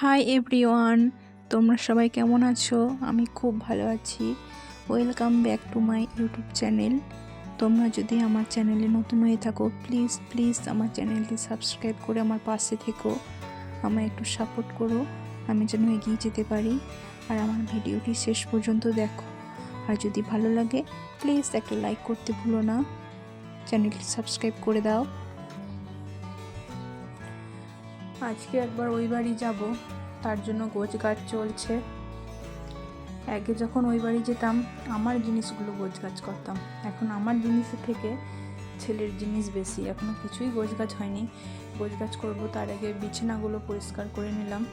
Hi everyone, তোমরা সবাই কেমন আছো? আমি খুব ভালো আছি। Welcome back to my YouTube channel. তোমরা যদি আমার চ্যানেলে নতুন হয়ে থাকো, প্লিজ প্লিজ আমার চ্যানেলটি সাবস্ক্রাইব করে আমার পাশে থেকো, আমায় একটু সাপোর্ট করো, আমি যেন এগিয়ে যেতে পারি। আর আমার ভিডিওটি শেষ পর্যন্ত দেখো। আর যদি ভালো লাগে প্লিজ একটা লাইক করতে ভুলো না, চ্যানেলটি সাবস্ক্রাইব করে দাও। আজকে একবার ওই বাড়ি যাব, তার জন্য গোছগাছ চলছে। আগে যখন ওই বাড়ি যেতাম আমার জিনিসগুলো গোছগাছ করতাম, এখন আমার জিনিসের থেকে ছেলের জিনিস বেশি। এখনও কিছুই গোছগাছ হয়নি, গোছগাছ করবো। তার আগে বিছানাগুলো পরিষ্কার করে নিলাম,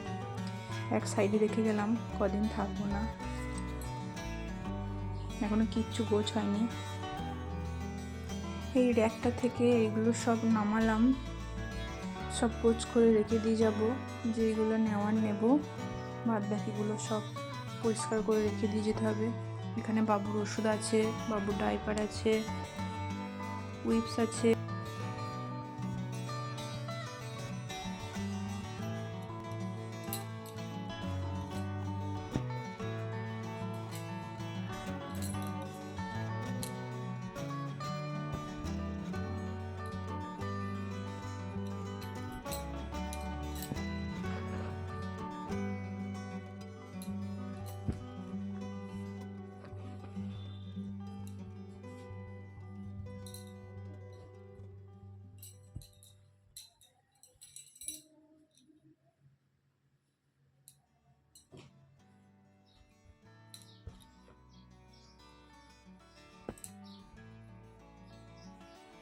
এক সাইডে রেখে গেলাম, কদিন থাকবো না। এখনও কিচ্ছু গোছ হয়নি। এই র্যাকটা থেকে এগুলো সব নামালাম, সব গোছ করে রেখে দিয়ে যাব। যেগুলো নেওয়ার নেব, বাদ বাকিগুলো সব পরিষ্কার করে রেখে দিয়ে যেতে হবে। এখানে বাবুর ওষুধ আছে, বাবুর ডাইপার আছে, উইপস আছে।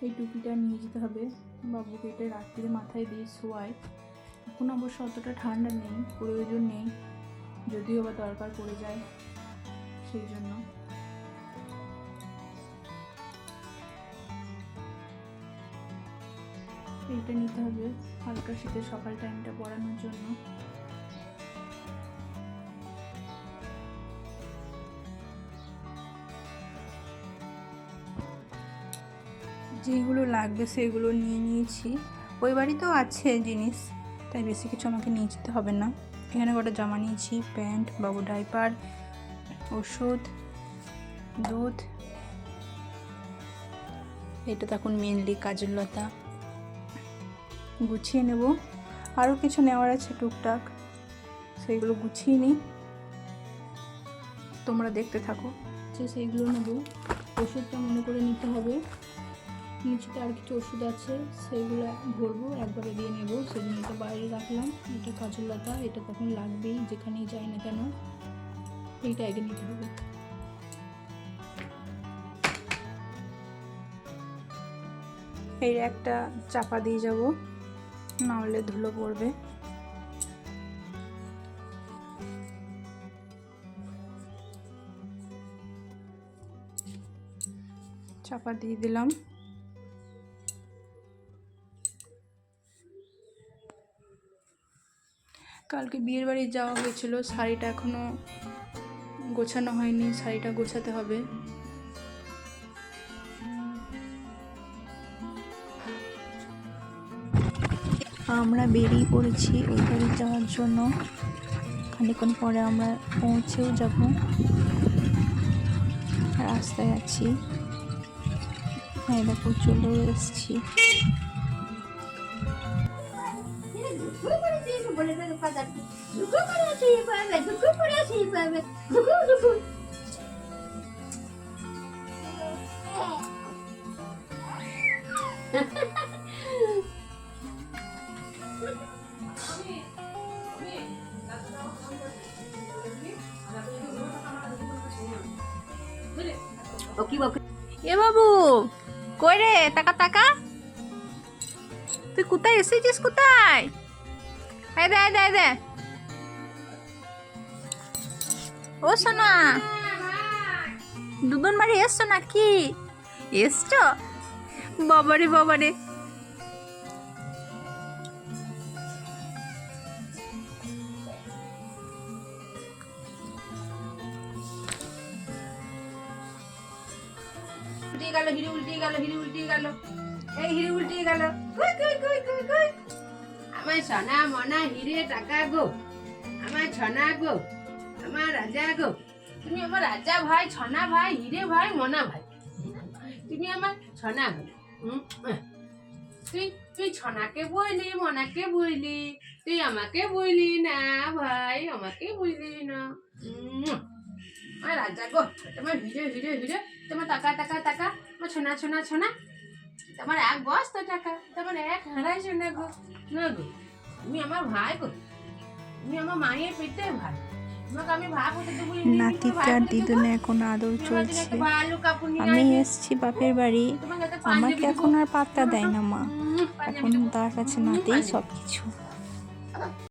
এই টুপিটা নিয়ে যেতে হবে, বাবুকে এটা রাত্রিরে মাথায় দিয়ে শোয়াই। এখন অবশ্য অতটা ঠান্ডা নেই, প্রয়োজন নেই, যদিও বা দরকার পড়ে যায়, সেই জন্য। এইটা নিতে হবে হালকা শীতের সকাল টাইমটা পরানোর জন্য। যেগুলো লাগবে সেগুলো নিয়ে নিয়েছি। ওই বাড়িতেও আছে জিনিস, তাই বেশি কিছু আমাকে নিয়ে যেতে হবে না। এখানে কটা জামা নিয়েছি, প্যান্ট, বাবু ডাইপার, ওষুধ, দুধ। এটা তখন মেনলি কাজের লতা। গুছিয়ে নেব, আরও কিছু নেওয়ার আছে টুকটাক, সেইগুলো গুছিয়ে নিই, তোমরা দেখতে থাকো। যে সেইগুলো নেব, ওষুধটা মনে করে নিতে হবে। নিচেতে আর কিছু ওষুধ আছে, সেইগুলো ভরবো, একবারে দিয়ে নেব। সেজন্য এটা বাইরে রাখলাম। এটা কাজের লতা, এটা তখন লাগবেই যেখানেই যাই না কেন, এইটা আগে নিতে হবে। এই একটা চাপা দিয়ে যাব, না হলে ধুলো পড়বে। চাপা দিয়ে দিলাম। কালকে বিয়ের বাড়ি যাওয়া হয়েছিল, শাড়িটা এখনো গোছানো হয়নি, শাড়িটা গোছাতে হবে। আমরা বেরিয়ে পড়েছি ওই বাড়ি যাওয়ার জন্য। খানিকক্ষণ পরে আমরা পৌঁছেও যাব, রাস্তায় আছি। হ্যাঁ দেখো, চলে এসছি। এ বাবু, কই রে? টাকা টাকা, তুই কোথায় এসেছিস? কোথায়? আয় দে, আয় দে, আয় দে। ও সোনা, দুদন বাড়ি এসছো নাকি? এসছো? বাবারে বাবারে, উল্টে গেল, হিরে উল্টে গেল, হিরে উল্টে গেল, এই হিরে উল্টে গেল। কই কই কই কই কই আমার সোনা মনা হিরে টাকা গো। আমার ছনা গো, আমার রাজা গো, তুমি আমার রাজা ভাই, ছনা ভাই, হিরে ভাই, মনা ভাই, তুমি আমার ছনা গো। তুই তুই ছনাকে বইলি, মনাকে বইলি, তুই আমাকে বইলি না ভাই, আমাকে বইলি না। আমার রাজা গো, তোমার হিরে হিরে হিরে, তোমার টাকা টাকা টাকা, আমার ছোনা ছোনা ছোনা, তোমার এক বস্তা টাকা, তোমার এক হারাই সোনা গো। না গো, তুমি আমার ভাই গো, তুমি আমার মায়ের পেটে ভাই, তোমাকে আমি ভাগ হতে দেবো। নাতিকে আর দিদুনে এখন আদর চলছে। আমি এসছি বাপের বাড়ি, আমাকে এখন আর পাত্তা দেয় না মা, এখন তার কাছে নাতেই সব কিছু।